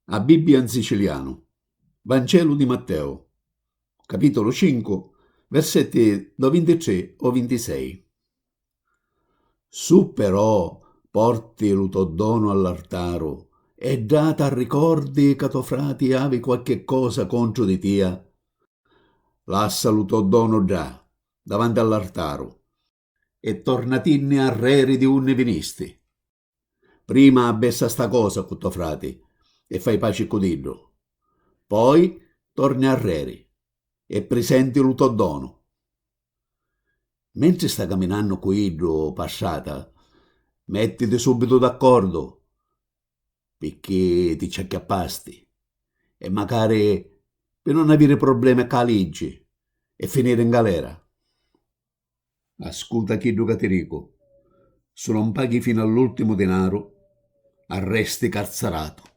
A Bibbia in siciliano. Vangelo di Matteo, capitolo 5, versetti da 23 o 26. Su però porti lo tuo dono all'altaro e data ricordi che tuo frati avi qualche cosa contro di tia. Lassa lo tuo dono già davanti all'altaro e tornatinne a reri di unne vinisti. Prima abbessa sta cosa con tuo frati e fai pace con dillo. Poi torni a reri e presenti lo tuo dono. Mentre sta camminando quello passata, mettiti subito d'accordo, perché ti ci acchiappasti e magari per non avere problemi a caliggi e finire in galera. Ascolta chiedo che ti dico, se non paghi fino all'ultimo denaro, arresti carcerato.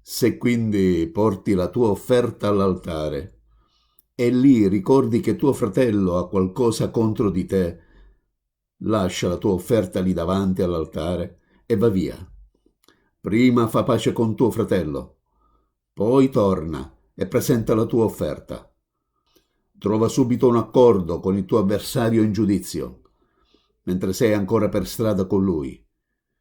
Se quindi porti la tua offerta all'altare e lì ricordi che tuo fratello ha qualcosa contro di te, lascia la tua offerta lì davanti all'altare e va via. Prima fa pace con tuo fratello, poi torna e presenta la tua offerta. Trova subito un accordo con il tuo avversario in giudizio, mentre sei ancora per strada con lui,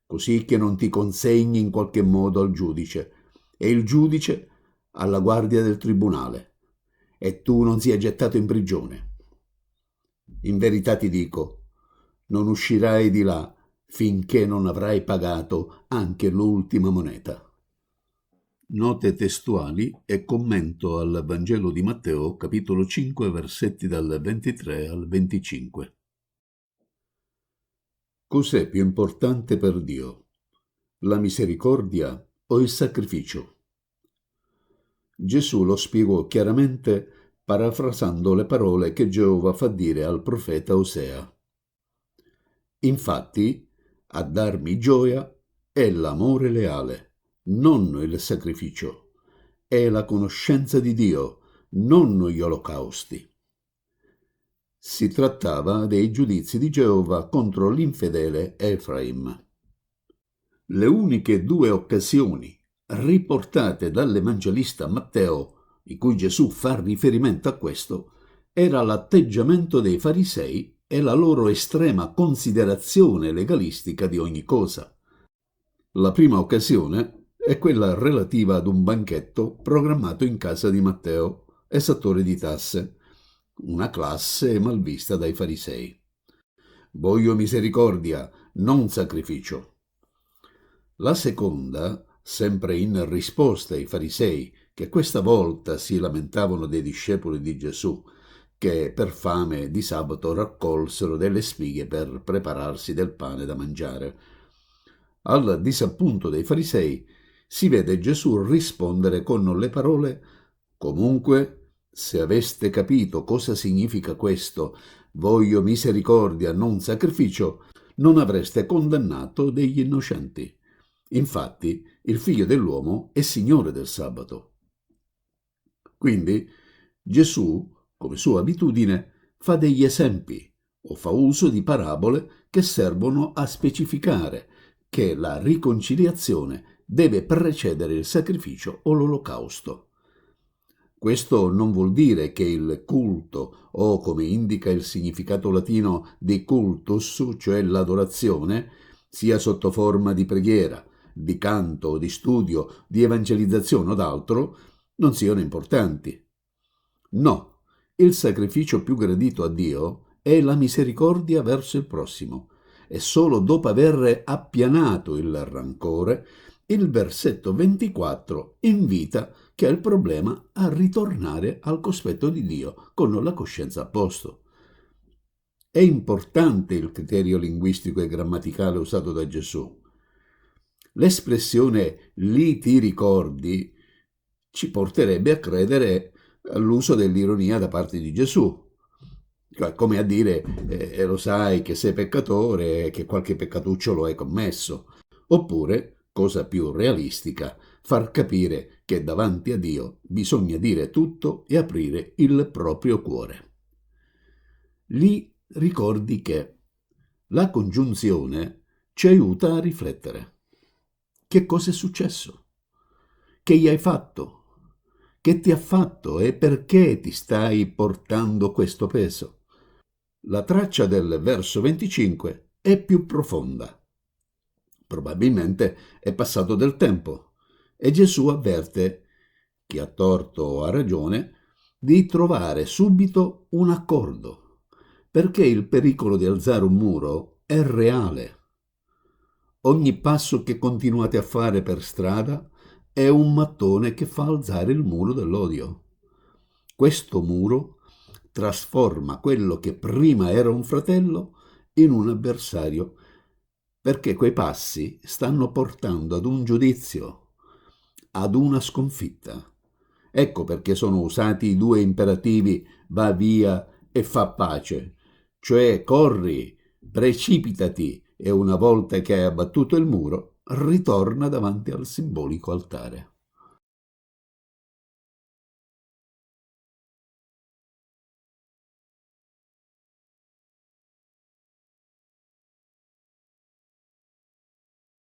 così che non ti consegni in qualche modo al giudice e il giudice alla guardia del tribunale e tu non sia gettato in prigione. In verità ti dico, non uscirai di là finché non avrai pagato anche l'ultima moneta. Note testuali e commento al Vangelo di Matteo, capitolo 5, versetti dal 23 al 25. Cos'è più importante per Dio? La misericordia o il sacrificio? Gesù lo spiegò chiaramente parafrasando le parole che Geova fa dire al profeta Osea. Infatti, a darmi gioia è l'amore leale, non il sacrificio, è la conoscenza di Dio, non gli olocausti. Si trattava dei giudizi di Geova contro l'infedele Efraim. Le uniche due occasioni riportate dall'evangelista Matteo in cui Gesù fa riferimento a questo era l'atteggiamento dei farisei e la loro estrema considerazione legalistica di ogni cosa. La prima occasione è quella relativa ad un banchetto programmato in casa di Matteo, esattore di tasse, una classe malvista dai farisei. Voglio misericordia, non sacrificio. La seconda, sempre in risposta ai farisei, che questa volta si lamentavano dei discepoli di Gesù, che per fame di sabato raccolsero delle spighe per prepararsi del pane da mangiare. Al disappunto dei farisei si vede Gesù rispondere con le parole: comunque, se aveste capito cosa significa questo, voglio misericordia, non sacrificio, non avreste condannato degli innocenti. Infatti, il Figlio dell'uomo è Signore del sabato. Quindi, Gesù, come sua abitudine, fa degli esempi o fa uso di parabole che servono a specificare che la riconciliazione deve precedere il sacrificio o l'olocausto. Questo non vuol dire che il culto, o come indica il significato latino di cultus, cioè l'adorazione, sia sotto forma di preghiera, di canto, di studio, di evangelizzazione o d'altro, non siano importanti. No, il sacrificio più gradito a Dio è la misericordia verso il prossimo, e solo dopo aver appianato il rancore, il versetto 24 invita chi ha il problema a ritornare al cospetto di Dio con la coscienza a posto. È importante il criterio linguistico e grammaticale usato da Gesù. L'espressione "lì ti ricordi" ci porterebbe a credere all'uso dell'ironia da parte di Gesù, come a dire lo sai che sei peccatore e che qualche peccatuccio lo hai commesso, oppure, cosa più realistica, far capire che davanti a Dio bisogna dire tutto e aprire il proprio cuore. Lì ricordi che la congiunzione ci aiuta a riflettere. Che cosa è successo? Che gli hai fatto? Che ti ha fatto e perché ti stai portando questo peso? La traccia del verso 25 è più profonda. Probabilmente è passato del tempo e Gesù avverte, chi ha torto o ha ragione, di trovare subito un accordo, perché il pericolo di alzare un muro è reale. Ogni passo che continuate a fare per strada è un mattone che fa alzare il muro dell'odio. Questo muro trasforma quello che prima era un fratello in un avversario, perché quei passi stanno portando ad un giudizio, ad una sconfitta. Ecco perché sono usati i due imperativi va via e fa pace, cioè corri, precipitati e una volta che hai abbattuto il muro, ritorna davanti al simbolico altare.